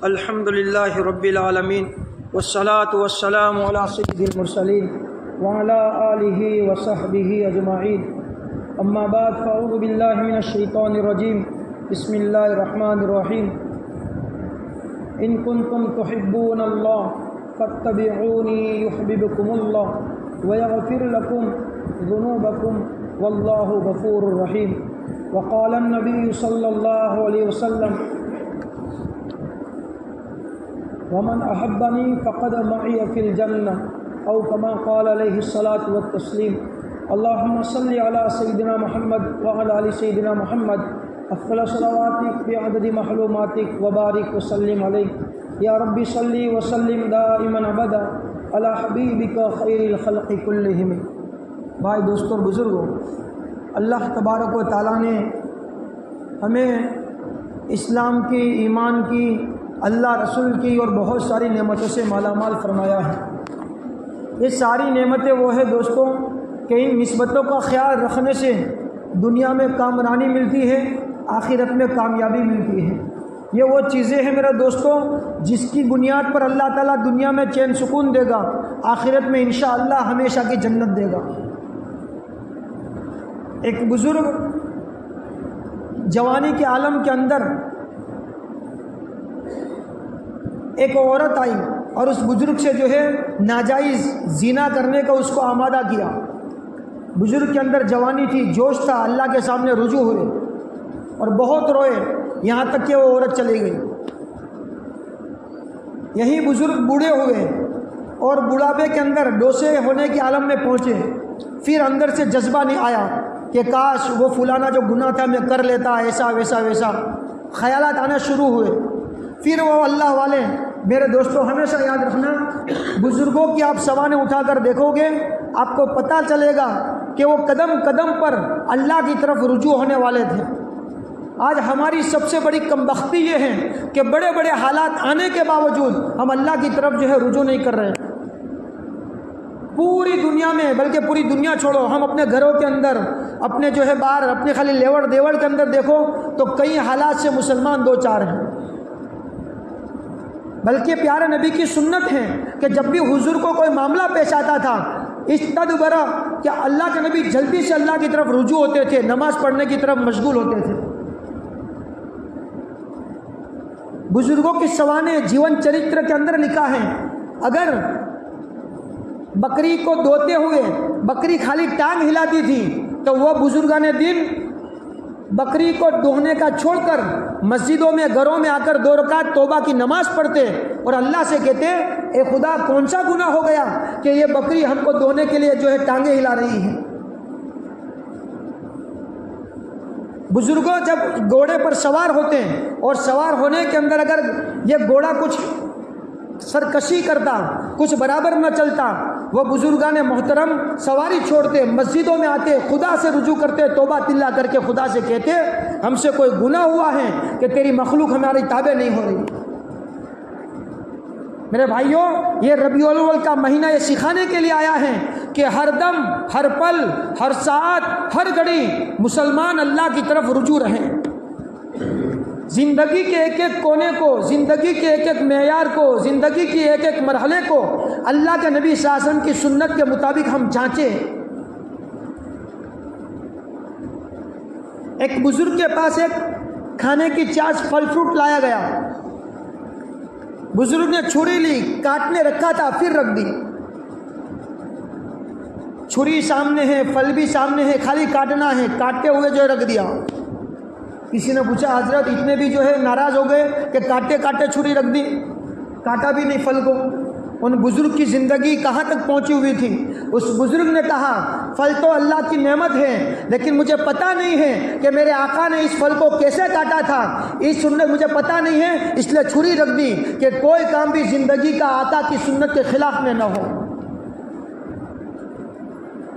الحمد للہ رب العالمین والصلاة والسلام علی سید المرسلین وعلی آلہ وصحبہ اجمعین، اما بعد فاعوذ باللہ من الشیطان الرجیم، بسم اللہ الرحمن الرحیم۔ ان کنتم تحبون اللہ فاتبعونی یحببکم اللہ ویغفر لکم ذنوبکم واللہ غفور رحیم۔ وقال النبی صلی اللہ علیہ وسلم ومن احبنی فقد معی فی الجنہ، او کما قال علیہ الصلاۃ والتسلیم۔ اللہم صلی علی سیدنا محمد وعلی آل سیدنا محمد افضل صلواتک بعدد معلوماتک وبارک وسلم علیہ۔ یا ربی صلی وسلم دائما ابدا علی حبیبک خیر الخلق کلہم۔ بھائی، دوستوں اور بزرگوں، اللہ تبارک و تعالیٰ نے ہمیں اسلام کی، ایمان کی، اللہ رسول کی اور بہت ساری نعمتوں سے مالا مال فرمایا ہے۔ یہ ساری نعمتیں وہ ہے دوستوں کہ ان نسبتوں کا خیال رکھنے سے دنیا میں کامرانی ملتی ہے، آخرت میں کامیابی ملتی ہے۔ یہ وہ چیزیں ہیں میرے دوستوں جس کی بنیاد پر اللہ تعالیٰ دنیا میں چین سکون دے گا، آخرت میں انشاءاللہ ہمیشہ کی جنت دے گا۔ ایک بزرگ جوانی کے عالم کے اندر ایک عورت آئی اور اس بزرگ سے جو ہے ناجائز زنا کرنے کا اس کو آمادہ کیا۔ بزرگ کے اندر جوانی تھی، جوش تھا، اللہ کے سامنے رجوع ہوئے اور بہت روئے، یہاں تک کہ وہ عورت چلی گئی۔ یہی بزرگ بوڑھے ہوئے اور بڑھاپے کے اندر ڈوسے ہونے کے عالم میں پہنچے۔ پھر اندر سے جذبہ نہیں آیا کہ کاش وہ فلانا جو گناہ تھا میں کر لیتا، ایسا ویسا ویسا خیالات آنا شروع ہوئے۔ پھر وہ اللہ والے، میرے دوستوں ہمیشہ یاد رکھنا، بزرگوں کی آپ سوانح اٹھا کر دیکھو گے آپ کو پتہ چلے گا کہ وہ قدم قدم پر اللہ کی طرف رجوع ہونے والے تھے۔ آج ہماری سب سے بڑی کمبختی یہ ہے کہ بڑے بڑے حالات آنے کے باوجود ہم اللہ کی طرف جو ہے رجوع نہیں کر رہے ہیں۔ پوری دنیا میں، بلکہ پوری دنیا چھوڑو، ہم اپنے گھروں کے اندر، اپنے جو ہے باہر، اپنے خالی لیوڑ دیوڑ کے اندر دیکھو تو کئی حالات سے مسلمان دو چار ہیں۔ بلکہ پیارے نبی کی سنت ہے کہ جب بھی حضور کو کوئی معاملہ پیش آتا تھا استدبرا، کہ اللہ کے نبی جلدی سے اللہ کی طرف رجوع ہوتے تھے، نماز پڑھنے کی طرف مشغول ہوتے تھے۔ بزرگوں کی سوانح جیون چرتر کے اندر لکھا ہے، اگر بکری کو دوتے ہوئے بکری خالی ٹانگ ہلاتی تھی تو وہ بزرگان دین بکری کو دوہنے کا چھوڑ کر مسجدوں میں، گھروں میں آ کر 2 رکعت توبہ کی نماز پڑھتے اور اللہ سے کہتے اے خدا کون سا گناہ ہو گیا کہ یہ بکری ہم کو دوہنے کے لیے جو ہے ٹانگیں ہلا رہی ہے۔ بزرگوں جب گھوڑے پر سوار ہوتے ہیں اور سوار ہونے کے اندر اگر یہ گھوڑا کچھ سرکشی کرتا، کچھ برابر نہ چلتا، وہ بزرگان محترم سواری چھوڑتے، مسجدوں میں آتے، خدا سے رجوع کرتے، توبہ تلا کر کے خدا سے کہتے ہم سے کوئی گناہ ہوا ہے کہ تیری مخلوق ہماری تابع نہیں ہو رہی۔ میرے بھائیوں، یہ ربیع الاول کا مہینہ یہ سکھانے کے لیے آیا ہے کہ ہر دم، ہر پل، ہر ساعت، ہر گھڑی مسلمان اللہ کی طرف رجوع رہیں۔ زندگی کے ایک ایک کونے کو، زندگی کے ایک ایک معیار کو، زندگی کے ایک ایک مرحلے کو اللہ کے نبی صلی اللہ علیہ وسلم کی سنت کے مطابق ہم جانچیں۔ ایک بزرگ کے پاس ایک کھانے کی چاش پھل فروٹ لایا گیا۔ بزرگ نے چھری لی، کاٹنے رکھا تھا، پھر رکھ دی۔ چھری سامنے ہے، پھل بھی سامنے ہے، خالی کاٹنا ہے، کاٹتے ہوئے جو رکھ دیا۔ کسی نے پوچھا حضرت اتنے بھی جو ہے ناراض ہو گئے کہ کاٹتے کاٹتے چھری رکھ دی، کاٹا بھی نہیں پھل کو۔ ان بزرگ کی زندگی کہاں تک پہنچی ہوئی تھی؟ اس بزرگ نے کہا پھل تو اللہ کی نعمت ہے، لیکن مجھے پتہ نہیں ہے کہ میرے آقا نے اس پھل کو کیسے کاٹا تھا، اس سنت مجھے پتہ نہیں ہے، اس لیے چھری رکھ دی کہ کوئی کام بھی زندگی کا آقا کی سنت کے خلاف میں نہ ہو۔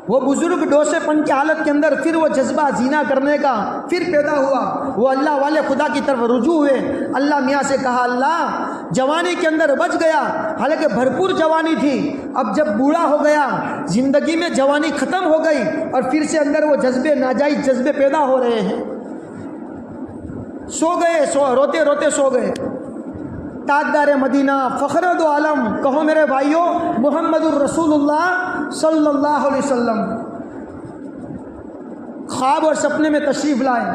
وہ بزرگ ڈوسے پن کی حالت کے اندر پھر وہ جذبہ زنا کرنے کا پھر پیدا ہوا، وہ اللہ والے خدا کی طرف رجوع ہوئے۔ اللہ میاں سے کہا اللہ جوانی کے اندر بچ گیا، حالانکہ بھرپور جوانی تھی، اب جب بوڑھا ہو گیا زندگی میں جوانی ختم ہو گئی اور پھر سے اندر وہ جذبے ناجائز جذبے پیدا ہو رہے ہیں۔ سو گئے، روتے روتے سو گئے۔ تاجدار مدینہ، فخر دو عالم، کہو میرے بھائیوں، محمد الرسول اللہ صلی اللہ علیہ وسلم خواب اور سپنے میں تشریف لائے۔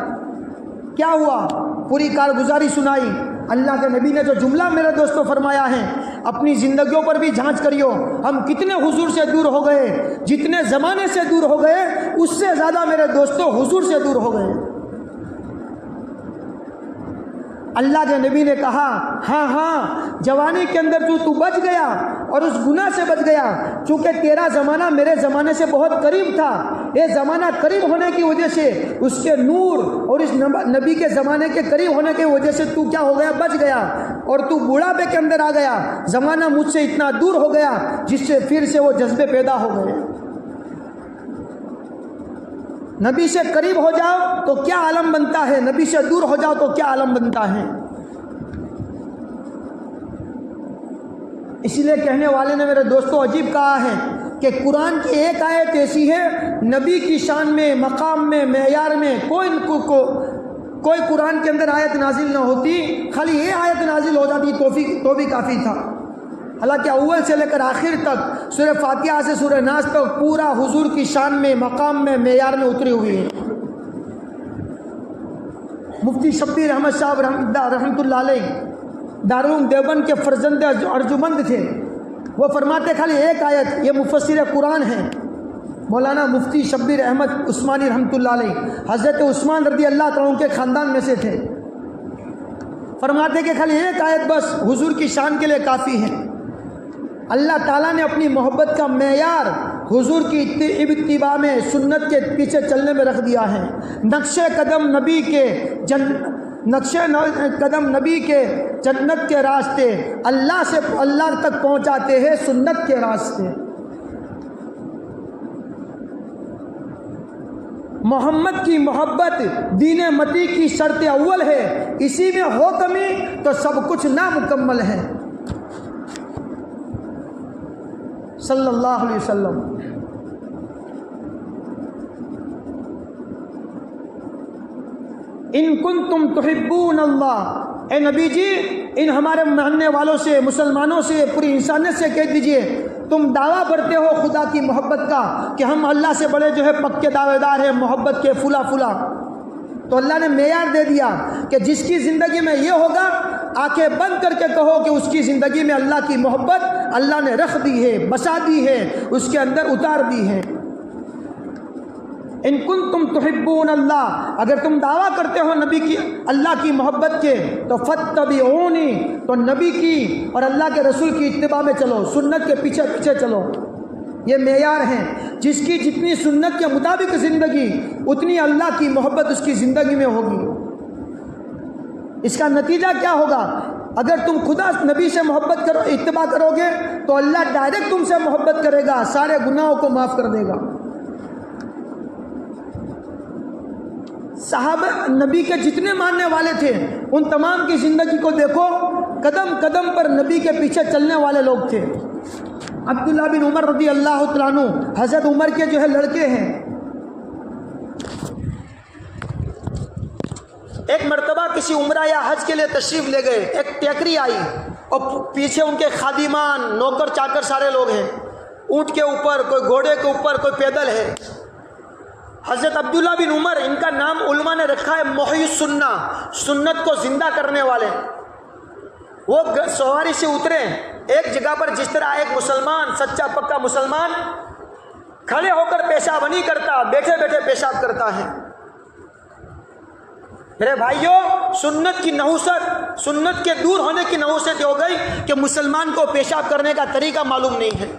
کیا ہوا؟ پوری کارگزاری سنائی۔ اللہ کے نبی نے جو جملہ میرے دوستوں فرمایا ہے، اپنی زندگیوں پر بھی جھانچ کریو، ہم کتنے حضور سے دور ہو گئے، جتنے زمانے سے دور ہو گئے اس سے زیادہ میرے دوستوں حضور سے دور ہو گئے۔ اللہ کے نبی نے کہا ہاں جوانی کے اندر تو بچ گیا اور اس گناہ سے بچ گیا، چونکہ تیرا زمانہ میرے زمانے سے بہت قریب تھا، یہ زمانہ قریب ہونے کی وجہ سے اس کے نور اور اس نبی کے زمانے کے قریب ہونے کی وجہ سے تو کیا ہو گیا؟ بچ گیا، اور تو بوڑھاپے کے اندر آ گیا، زمانہ مجھ سے اتنا دور ہو گیا جس سے پھر سے وہ جذبے پیدا ہو گئے۔ نبی سے قریب ہو جاؤ تو کیا عالم بنتا ہے، نبی سے دور ہو جاؤ تو کیا عالم بنتا ہے۔ اسی لیے کہنے والے نے میرے دوستوں عجیب کہا ہے کہ قرآن کی ایک آیت ایسی ہے، نبی کی شان میں، مقام میں، معیار میں کوئی قرآن کے اندر آیت نازل نہ ہوتی، خالی یہ آیت نازل ہو جاتی تو بھی کافی تھا۔ حالانکہ اول سے لے کر آخر تک سورہ فاتحہ سے سورہ ناس تک پورا حضور کی شان میں، مقام میں، معیار میں اتری ہوئی ہے۔ مفتی شبیر احمد صاحب رحمۃ اللہ علیہ دارالعلوم دیوبند کے فرزند ارجمند تھے، وہ فرماتے خالی ایک آیت، یہ مفسر قرآن ہے مولانا مفتی شبیر احمد عثمانی رحمۃ اللہ علیہ، حضرت عثمان رضی اللہ تعالیٰ کے خاندان میں سے تھے، فرماتے کہ خالی ایک آیت بس حضور کی شان کے لیے کافی ہے۔ اللہ تعالیٰ نے اپنی محبت کا معیار حضور کی اتباع میں، سنت کے پیچھے چلنے میں رکھ دیا ہے۔ نقش قدم نبی کے جنت کے راستے اللہ تک پہنچاتے ہیں سنت کے راستے۔ محمد کی محبت دین متی کی شرط اول ہے، اسی میں ہو کمی تو سب کچھ نامکمل ہے۔ صلی اللہ علیہ وسلم۔ ان کنتم تحبون اللہ، اے نبی جی ان ہمارے ماننے والوں سے، مسلمانوں سے، پوری انسانیت سے کہہ دیجئے تم دعویٰ کرتے ہو خدا کی محبت کا کہ ہم اللہ سے بڑے جو ہے پکے دعوے دار ہیں محبت کے فلا فلا، تو اللہ نے معیار دے دیا کہ جس کی زندگی میں یہ ہوگا آنکھیں بند کر کے کہو کہ اس کی زندگی میں اللہ کی محبت اللہ نے رکھ دی ہے، بسا دی ہے، اس کے اندر اتار دی ہے۔ ان کنتم تحبون اللہ، اگر تم دعویٰ کرتے ہو نبی کی، اللہ کی محبت کے، تو فاتبعونی، تو نبی کی اور اللہ کے رسول کی اتباع میں چلو، سنت کے پیچھے پیچھے چلو۔ یہ معیار ہیں، جس کی جتنی سنت کے مطابق زندگی اتنی اللہ کی محبت اس کی زندگی میں ہوگی۔ اس کا نتیجہ کیا ہوگا؟ اگر تم خدا نبی سے محبت کرو، اتباع کرو گے تو اللہ ڈائریکٹ تم سے محبت کرے گا، سارے گناہوں کو معاف کر دے گا۔ صحابہ نبی کے جتنے ماننے والے تھے ان تمام کی زندگی کو دیکھو، قدم قدم پر نبی کے پیچھے چلنے والے لوگ تھے۔ عبداللہ بن عمر رضی اللہ تعالیٰ عنہ حضرت عمر کے جو ہے لڑکے ہیں، ایک مرتبہ کسی عمرہ یا حج کے لیے تشریف لے گئے، ایک ٹیکری آئی اور پیچھے ان کے خادمان، نوکر چاکر سارے لوگ ہیں، اونٹ کے اوپر، کوئی گھوڑے کے اوپر، کوئی پیدل ہے۔ حضرت عبداللہ بن عمر، ان کا نام علماء نے رکھا ہے محی السنہ، سنت کو زندہ کرنے والے۔ وہ سواری سے اترے ایک جگہ پر، جس طرح ایک مسلمان، سچا پکا مسلمان کھڑے ہو کر پیشاب نہیں کرتا، بیٹھے بیٹھے پیشاب کرتا ہے۔ میرے بھائیوں، سنت کی نحوست، سنت کے دور ہونے کی نحوست ہو گئی کہ مسلمان کو پیشاب کرنے کا طریقہ معلوم نہیں ہے۔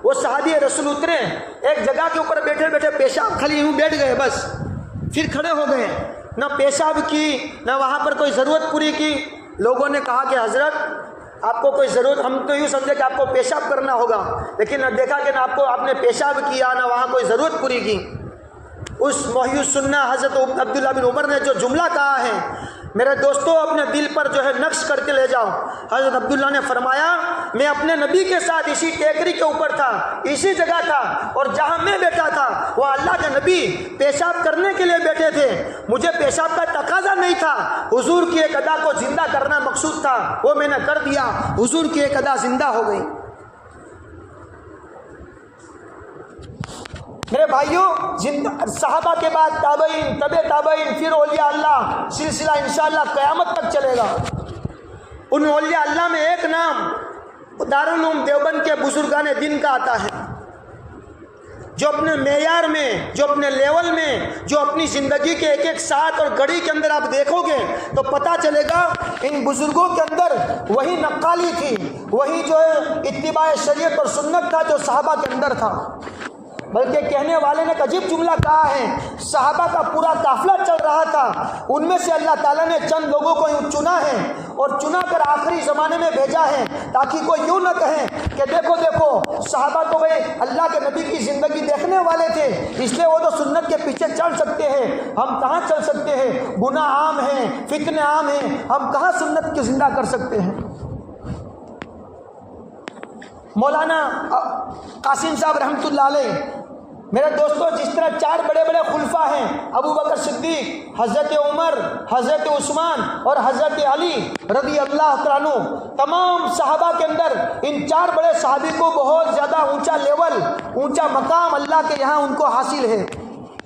وہ صحابی رسول اترے ایک جگہ کے اوپر، بیٹھے بیٹھے پیشاب خالی یوں بیٹھ گئے بس، پھر کھڑے ہو گئے، نہ پیشاب کی نہ وہاں پر کوئی ضرورت پوری کی۔ لوگوں نے کہا کہ حضرت آپ کو کوئی ضرورت، ہم تو یوں سمجھے کہ آپ کو پیشاب کرنا ہوگا، لیکن نہ دیکھا کہ نہ آپ نے پیشاب کیا نہ وہاں کوئی ضرورت پوری کی۔ اس محی السنہ حضرت عبداللہ بن عمر نے جو جملہ کہا ہے میرے دوستوں اپنے دل پر جو ہے نقش کر کے لے جاؤ۔ حضرت عبداللہ نے فرمایا میں اپنے نبی کے ساتھ اسی ٹیکری کے اوپر تھا، اسی جگہ تھا، اور جہاں میں بیٹھا تھا وہ اللہ کے نبی پیشاب کرنے کے لیے بیٹھے تھے۔ مجھے پیشاب کا تقاضا نہیں تھا، حضور کی ایک ادا کو زندہ کرنا مقصود تھا، وہ میں نے کر دیا، حضور کی ایک ادا زندہ ہو گئی۔ میرے بھائیوں، صحابہ کے بعد تابعین، تبع تابعین، پھر اولیاء اللہ، سلسلہ انشاءاللہ قیامت تک چلے گا۔ ان اولیاء اللہ میں ایک نام دارالعلوم دیوبند کے بزرگان دین کا آتا ہے، جو اپنے معیار میں، جو اپنے لیول میں، جو اپنی زندگی کے ایک ایک ساتھ اور گھڑی کے اندر آپ دیکھو گے تو پتہ چلے گا ان بزرگوں کے اندر وہی نقالی تھی، وہی جو ہے اتباع شریعت اور سنت تھا جو صحابہ کے اندر تھا۔ بلکہ کہنے والے نے ایک عجیب جملہ کہا ہے، صحابہ کا پورا قافلہ چل رہا تھا، ان میں سے اللہ تعالیٰ نے چند لوگوں کو یوں چنا ہے اور چنا کر آخری زمانے میں بھیجا ہے تاکہ کوئی یوں نہ کہے کہ دیکھو دیکھو صحابہ تو بھائی اللہ کے نبی کی زندگی دیکھنے والے تھے، اس لیے وہ تو سنت کے پیچھے چل سکتے ہیں، ہم کہاں چل سکتے ہیں، گناہ عام ہیں، فتنے عام ہیں، ہم کہاں سنت کی زندہ کر سکتے ہیں۔ مولانا قاسم صاحب رحمۃ اللہ علیہ، میرے دوستوں، جس طرح چار بڑے بڑے خلفاء ہیں، ابو بکر صدیق، حضرت عمر، حضرت عثمان اور حضرت علی رضی اللہ عنہ، تمام صحابہ کے اندر ان چار بڑے صحابی کو بہت زیادہ اونچا لیول، اونچا مقام اللہ کے یہاں ان کو حاصل ہے۔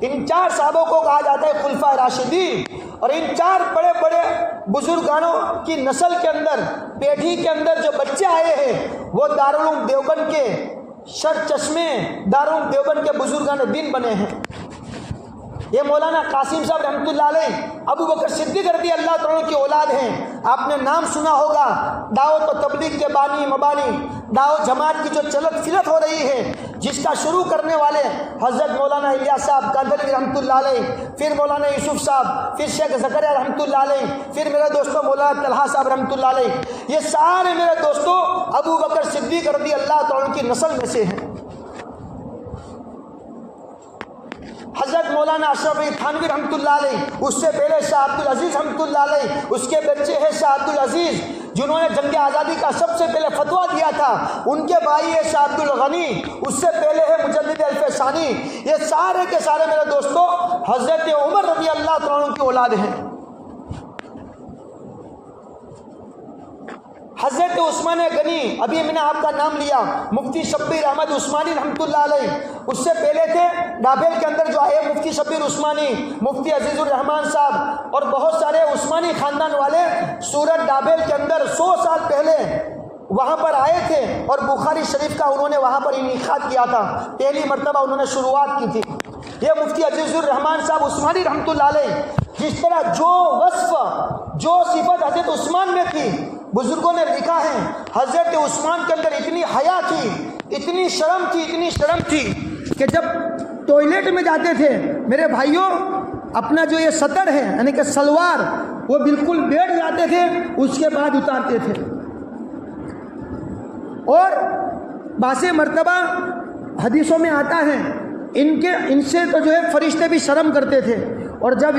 ان چار صحابوں کو کہا جاتا ہے خلفاء راشدین، اور ان چار بڑے بڑے بزرگانوں کی نسل کے اندر، پیڑھی کے اندر جو بچے آئے ہیں وہ دارالعلوم دیوبند کے شر چشمے، دارالعلوم دیوبند کے بزرگان دین بنے ہیں۔ یہ مولانا قاسم صاحب رحمۃ اللہ علیہ ابو بکر صدیق رضی اللہ تعالیٰ کی اولاد ہیں۔ آپ نے نام سنا ہوگا، دعوت و تبلیغ کے بانی مبانی، دعوت جماعت کی جو چلت پھرت ہو رہی ہے، جس کا شروع کرنے والے حضرت مولانا الیاس صاحب قادری رحمۃ اللہ علیہ، پھر مولانا یوسف صاحب، پھر شیخ زکریا رحمۃ اللہ علیہ، پھر میرے دوستوں مولانا طلحہ صاحب رحمۃ اللہ علیہ، یہ سارے میرے دوستوں ابو بکر صدیق رضی اللہ تعالیٰ کی نسل میں سے ہیں۔ حضرت مولانا اشرف علی تھانوی رحمۃ اللہ علیہ، اس سے پہلے شاہ عبد العزیز رحمۃ اللہ علیہ، اس کے بچے ہیں شاہ عبد العزیز جنہوں نے جنگ آزادی کا سب سے پہلے فتویٰ دیا تھا، ان کے بھائی ہے شاہ عبد الغنی، اس سے پہلے ہے مجدد الف ثانی۔ یہ سارے کے سارے میرے دوستوں حضرت عمر رضی اللہ عنہ کی اولاد ہیں۔ حضرت عثمان غنی، ابھی میں نے آپ کا نام لیا، مفتی شبیر احمد عثمانی رحمۃ اللہ علیہ، اس سے پہلے تھے ڈابیل کے اندر جو آئے مفتی شبیر عثمانی، مفتی عزیز الرحمان صاحب، اور بہت سارے عثمانی خاندان والے سورت ڈابیل کے اندر 100 سال پہلے وہاں پر آئے تھے، اور بخاری شریف کا انہوں نے وہاں پر انعقاد کیا تھا، پہلی مرتبہ انہوں نے شروعات کی تھی۔ یہ مفتی عزیز الرحمان صاحب عثمانی رحمۃ اللہ علیہ، جس طرح جو وصف، جو صفت حضرت عثمان میں تھی، بزرگوں نے لکھا ہے حضرت عثمان کے اندر اتنی حیا تھی، اتنی شرم تھی، اتنی شرم تھی کہ جب ٹوائلٹ میں جاتے تھے میرے بھائیوں، اپنا جو یہ سطر ہے یعنی کہ سلوار، وہ بالکل بیٹھ جاتے تھے، اس کے بعد اتارتے تھے، اور بعض مرتبہ حدیثوں میں آتا ہے ان سے تو جو ہے فرشتے بھی شرم کرتے تھے، اور جب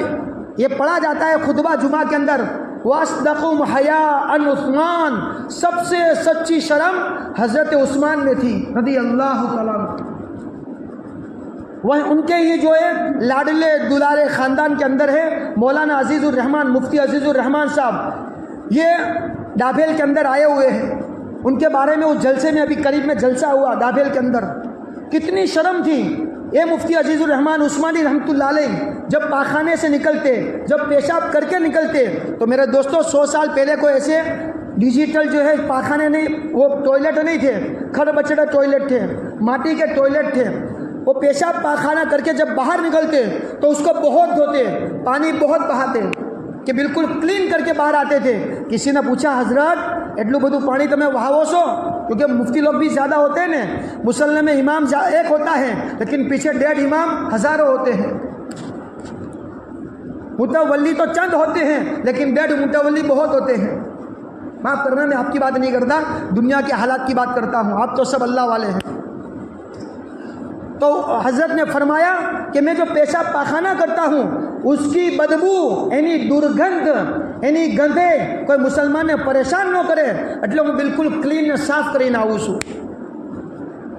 یہ پڑھا جاتا ہے خطبہ جمعہ کے اندر، وَأَصْدَقُهُمْ حَيَاءً عثمان، سب سے سچی شرم حضرت عثمان میں تھی رضی اللہ تعالیٰ عنہ۔ وہ ان کے ہی جو ہے لاڈلے دلارے خاندان کے اندر ہے مولانا عزیز الرحمان، مفتی عزیز الرحمان صاحب، یہ ڈابیل کے اندر آئے ہوئے ہیں۔ ان کے بارے میں اس جلسے میں ابھی قریب میں جلسہ ہوا ڈابیل کے اندر، کتنی شرم تھی۔ یہ مفتی عزیز الرحمان عثمانی رحمۃ اللہ علیہ جب پاخانے سے نکلتے، جب پیشاب کر کے نکلتے، تو میرے دوستوں 100 سال پہلے کوئی ایسے ڈیجیٹل جو ہے پاخانے نہیں، وہ ٹوائلٹ نہیں تھے، کھڑ بچڑے ٹوائلٹ تھے، ماٹی کے ٹوائلٹ تھے۔ وہ پیشاب پاخانہ کر کے جب باہر نکلتے تو اس کو بہت دھوتے، پانی بہت بہاتے کہ بالکل کلین کر کے باہر آتے تھے۔ کسی نے پوچھا حضرت ایٹلو بدو پانی تمہیں وہاو سو؟ کیونکہ مفتی لوگ بھی زیادہ ہوتے ہیں نا، مسلح میں امام ایک ہوتا ہے لیکن پیچھے 1.5 امام ہزاروں ہوتے ہیں، متولی تو چند ہوتے ہیں لیکن 1.5 متولی بہت ہوتے ہیں۔ معاف کرنا، میں آپ کی بات نہیں کرتا، دنیا کے حالات کی بات کرتا ہوں، آپ تو سب اللہ والے ہیں۔ تو حضرت نے فرمایا کہ میں جو پیشاب پاخانہ کرتا ہوں اس کی بدبو یعنی درگندھ એની ગંધે કોઈ મુસલમાનને પરેશાન ન કરે એટલે હું બિલકુલ ક્લીન ને સાફ કરીને આવું છું.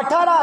18